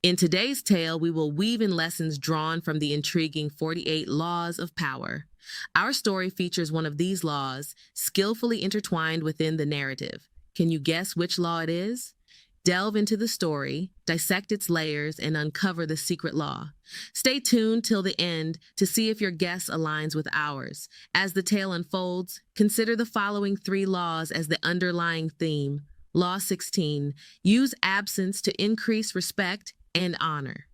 In today's tale, we will weave in lessons drawn from the intriguing 48 Laws of Power. Our story features one of these laws, skillfully intertwined within the narrative. Can you guess which law it is? Delve into the story, dissect its layers, and uncover the secret law. Stay tuned till the end to see if your guess aligns with ours. As the tale unfolds, consider the following three laws as the underlying theme. Law 16, use absence to increase respect and honor.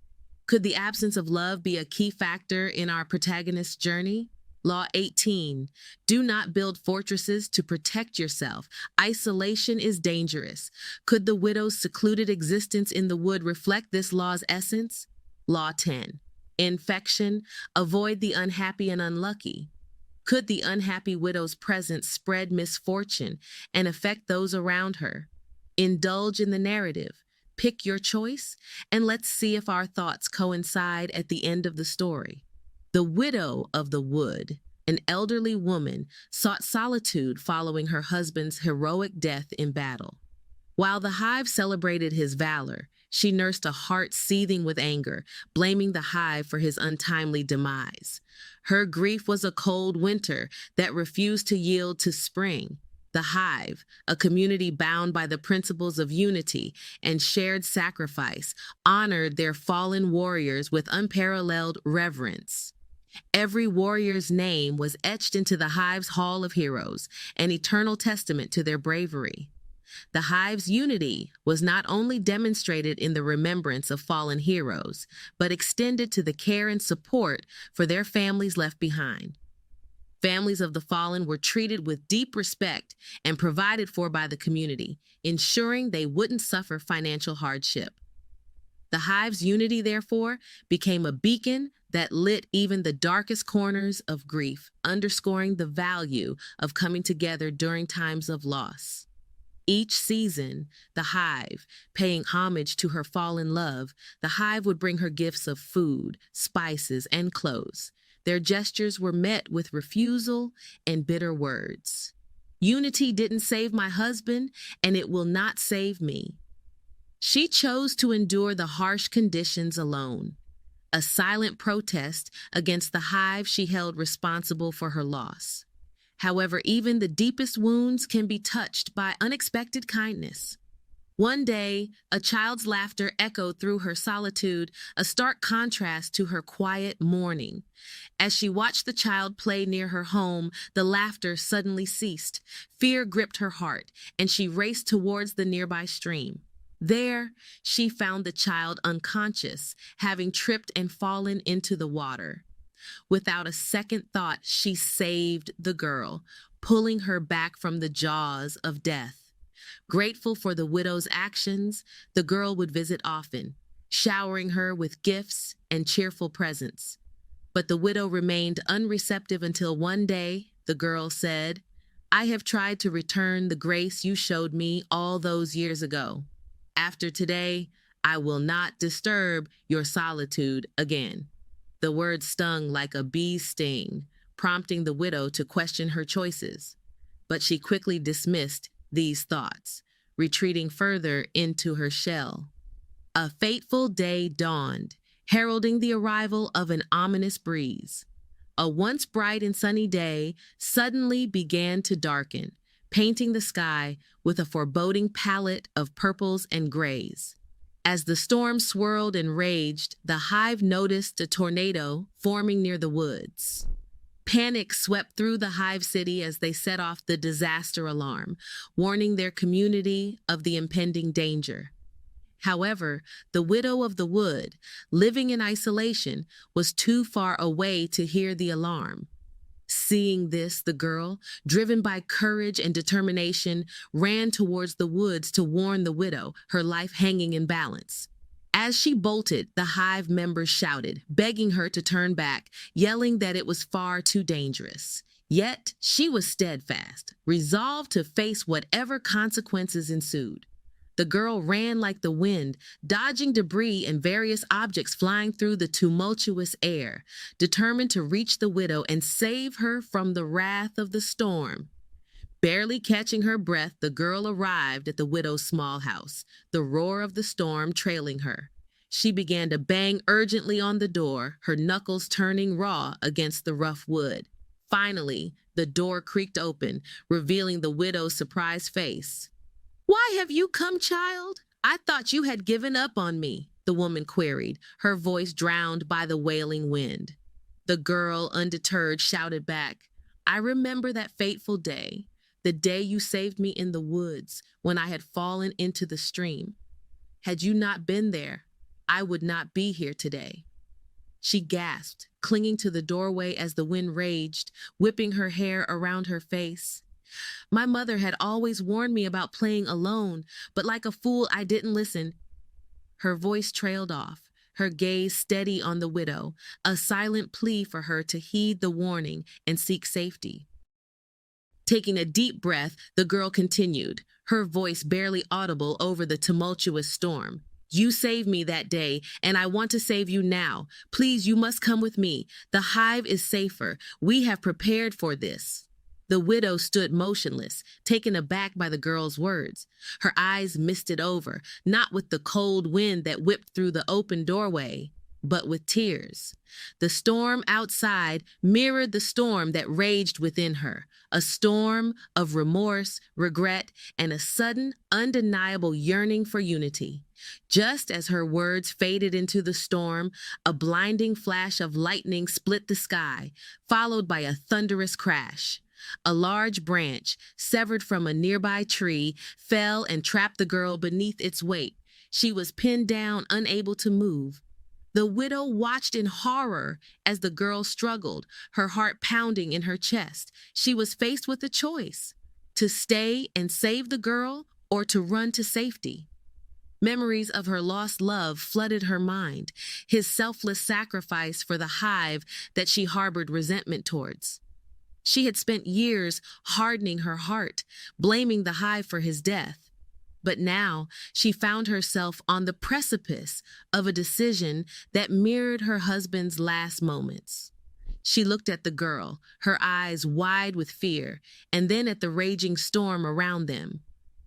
Could the absence of love be a key factor in our protagonist's journey? Law 18, do not build fortresses to protect yourself. Isolation is dangerous. Could the widow's secluded existence in the wood reflect this law's essence? Law 10, infection, avoid the unhappy and unlucky. Could the unhappy widow's presence spread misfortune and affect those around her? Indulge in the narrative. Pick your choice, and let's see if our thoughts coincide at the end of the story. The widow of the wood, an elderly woman, sought solitude following her husband's heroic death in battle. While the Hive celebrated his valor, she nursed a heart seething with anger, blaming the Hive for his untimely demise. Her grief was a cold winter that refused to yield to spring. The Hive, a community bound by the principles of unity and shared sacrifice, honored their fallen warriors with unparalleled reverence. Every warrior's name was etched into the Hive's Hall of Heroes, an eternal testament to their bravery. The Hive's unity was not only demonstrated in the remembrance of fallen heroes, but extended to the care and support for their families left behind. Families of the fallen were treated with deep respect and provided for by the community, ensuring they wouldn't suffer financial hardship. The Hive's unity, therefore, became a beacon that lit even the darkest corners of grief, underscoring the value of coming together during times of loss. Each season, the Hive, paying homage to her fallen love, the Hive would bring her gifts of food, spices, and clothes. Their gestures were met with refusal and bitter words. Unity didn't save my husband, and it will not save me. She chose to endure the harsh conditions alone, a silent protest against the Hive she held responsible for her loss. However, even the deepest wounds can be touched by unexpected kindness. One day, a child's laughter echoed through her solitude, a stark contrast to her quiet mourning. As she watched the child play near her home, the laughter suddenly ceased. Fear gripped her heart, and she raced towards the nearby stream. There, she found the child unconscious, having tripped and fallen into the water. Without a second thought, she saved the girl, pulling her back from the jaws of death. Grateful for the widow's actions, the girl would visit often, showering her with gifts and cheerful presents. But the widow remained unreceptive until one day, the girl said, "I have tried to return the grace you showed me all those years ago. After today, I will not disturb your solitude again." The words stung like a bee's sting, prompting the widow to question her choices. But she quickly dismissed these thoughts, retreating further into her shell. A fateful day dawned, heralding the arrival of an ominous breeze. A once bright and sunny day suddenly began to darken, painting the sky with a foreboding palette of purples and grays. As the storm swirled and raged, the Hive noticed a tornado forming near the woods. Panic swept through the Hive city as they set off the disaster alarm, warning their community of the impending danger. However, the widow of the wood, living in isolation, was too far away to hear the alarm. Seeing this, the girl, driven by courage and determination, ran towards the woods to warn the widow, her life hanging in balance. As she bolted, the Hive members shouted, begging her to turn back, yelling that it was far too dangerous. Yet, she was steadfast, resolved to face whatever consequences ensued. The girl ran like the wind, dodging debris and various objects flying through the tumultuous air, determined to reach the widow and save her from the wrath of the storm. Barely catching her breath, the girl arrived at the widow's small house, the roar of the storm trailing her. She began to bang urgently on the door, her knuckles turning raw against the rough wood. Finally, the door creaked open, revealing the widow's surprised face. "Why have you come, child? I thought you had given up on me," the woman queried, her voice drowned by the wailing wind. The girl, undeterred, shouted back, "I remember that fateful day, the day you saved me in the woods when I had fallen into the stream. Had you not been there, I would not be here today." She gasped, clinging to the doorway as the wind raged, whipping her hair around her face. "My mother had always warned me about playing alone, but like a fool, I didn't listen." Her voice trailed off, her gaze steady on the widow, a silent plea for her to heed the warning and seek safety. Taking a deep breath, the girl continued, her voice barely audible over the tumultuous storm. "You saved me that day, and I want to save you now. Please, you must come with me. The hive is safer. We have prepared for this." The widow stood motionless, taken aback by the girl's words. Her eyes misted over, not with the cold wind that whipped through the open doorway, but with tears. The storm outside mirrored the storm that raged within her, a storm of remorse, regret, and a sudden, undeniable yearning for unity. Just as her words faded into the storm, a blinding flash of lightning split the sky, followed by a thunderous crash. A large branch, severed from a nearby tree, fell and trapped the girl beneath its weight. She was pinned down, unable to move. The widow watched in horror as the girl struggled, her heart pounding in her chest. She was faced with a choice: to stay and save the girl or to run to safety. Memories of her lost love flooded her mind, his selfless sacrifice for the hive that she harbored resentment towards. She had spent years hardening her heart, blaming the hive for his death. But now she found herself on the precipice of a decision that mirrored her husband's last moments. She looked at the girl, her eyes wide with fear, and then at the raging storm around them.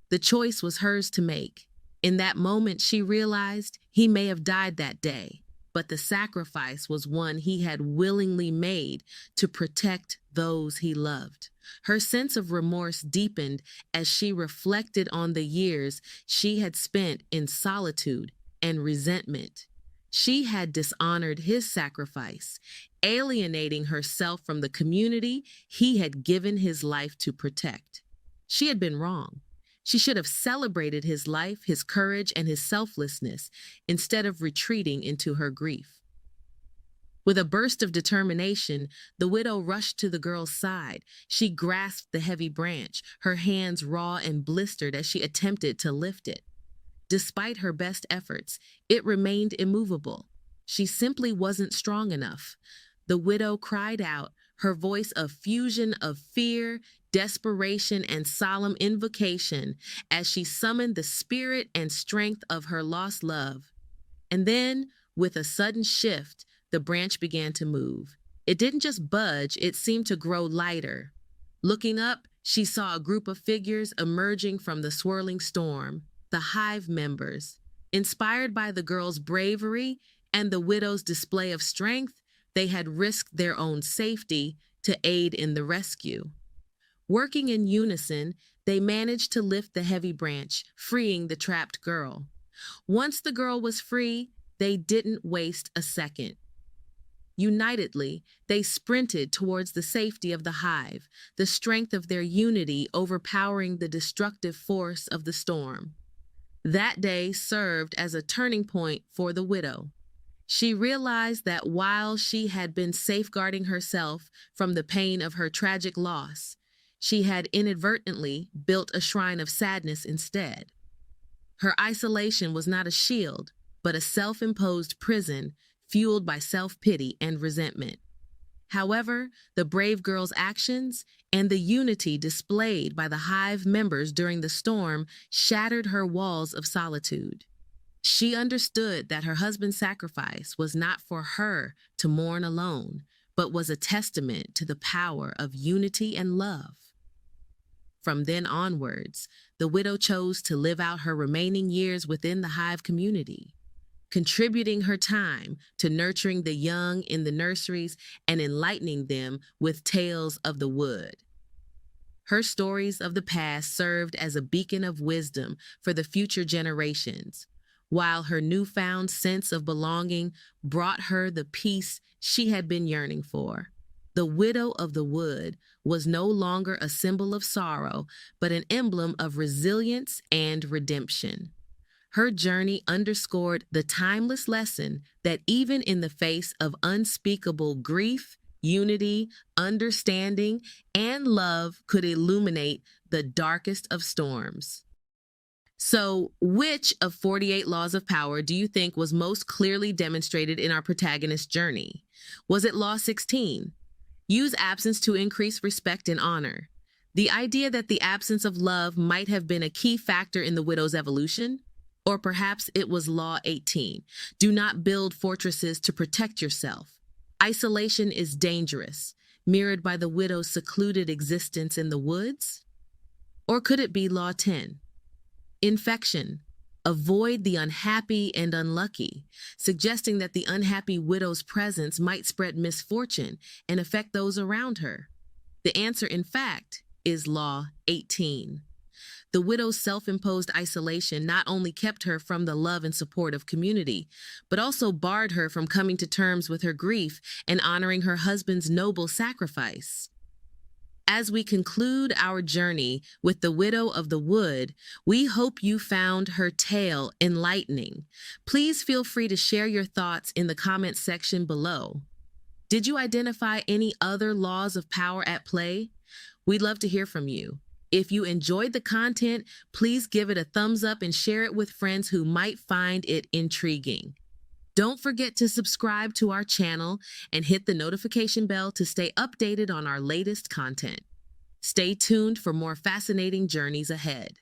The choice was hers to make. In that moment, she realized he may have died that day, but the sacrifice was one he had willingly made to protect those he loved. Her sense of remorse deepened as she reflected on the years she had spent in solitude and resentment. She had dishonored his sacrifice, alienating herself from the community he had given his life to protect. She had been wrong. She should have celebrated his life, his courage, and his selflessness instead of retreating into her grief. With a burst of determination, the widow rushed to the girl's side. She grasped the heavy branch, her hands raw and blistered as she attempted to lift it. Despite her best efforts, it remained immovable. She simply wasn't strong enough. The widow cried out, her voice a fusion of fear, desperation, and solemn invocation as she summoned the spirit and strength of her lost love. And then, with a sudden shift, the branch began to move. It didn't just budge, it seemed to grow lighter. Looking up, she saw a group of figures emerging from the swirling storm, the hive members. Inspired by the girl's bravery and the widow's display of strength, they had risked their own safety to aid in the rescue. Working in unison, they managed to lift the heavy branch, freeing the trapped girl. Once the girl was free, they didn't waste a second. Unitedly, they sprinted towards the safety of the hive, the strength of their unity overpowering the destructive force of the storm. That day served as a turning point for the widow. She realized that while she had been safeguarding herself from the pain of her tragic loss, she had inadvertently built a shrine of sadness instead. Her isolation was not a shield, but a self-imposed prison fueled by self-pity and resentment. However, the brave girl's actions and the unity displayed by the hive members during the storm shattered her walls of solitude. She understood that her husband's sacrifice was not for her to mourn alone, but was a testament to the power of unity and love. From then onwards, the widow chose to live out her remaining years within the hive community. contributing her time to nurturing the young in the nurseries and enlightening them with tales of the wood. Her stories of the past served as a beacon of wisdom for the future generations, while her newfound sense of belonging brought her the peace she had been yearning for. The widow of the wood was no longer a symbol of sorrow, but an emblem of resilience and redemption. Her journey underscored the timeless lesson that even in the face of unspeakable grief, unity, understanding, and love could illuminate the darkest of storms. So, which of 48 laws of power do you think was most clearly demonstrated in our protagonist's journey? Was it Law 16? Use absence to increase respect and honor. The idea that the absence of love might have been a key factor in the widow's evolution? Or perhaps it was Law 18. Do not build fortresses to protect yourself. Isolation is dangerous, mirrored by the widow's secluded existence in the woods? Or could it be Law 10? Infection. Avoid the unhappy and unlucky, suggesting that the unhappy widow's presence might spread misfortune and affect those around her. The answer, in fact, is Law 18. The widow's self-imposed isolation not only kept her from the love and support of community, but also barred her from coming to terms with her grief and honoring her husband's noble sacrifice. As we conclude our journey with the widow of the wood, we hope you found her tale enlightening. Please feel free to share your thoughts in the comments section below. Did you identify any other laws of power at play? We'd love to hear from you. If you enjoyed the content, please give it a thumbs up and share it with friends who might find it intriguing. Don't forget to subscribe to our channel and hit the notification bell to stay updated on our latest content. Stay tuned for more fascinating journeys ahead.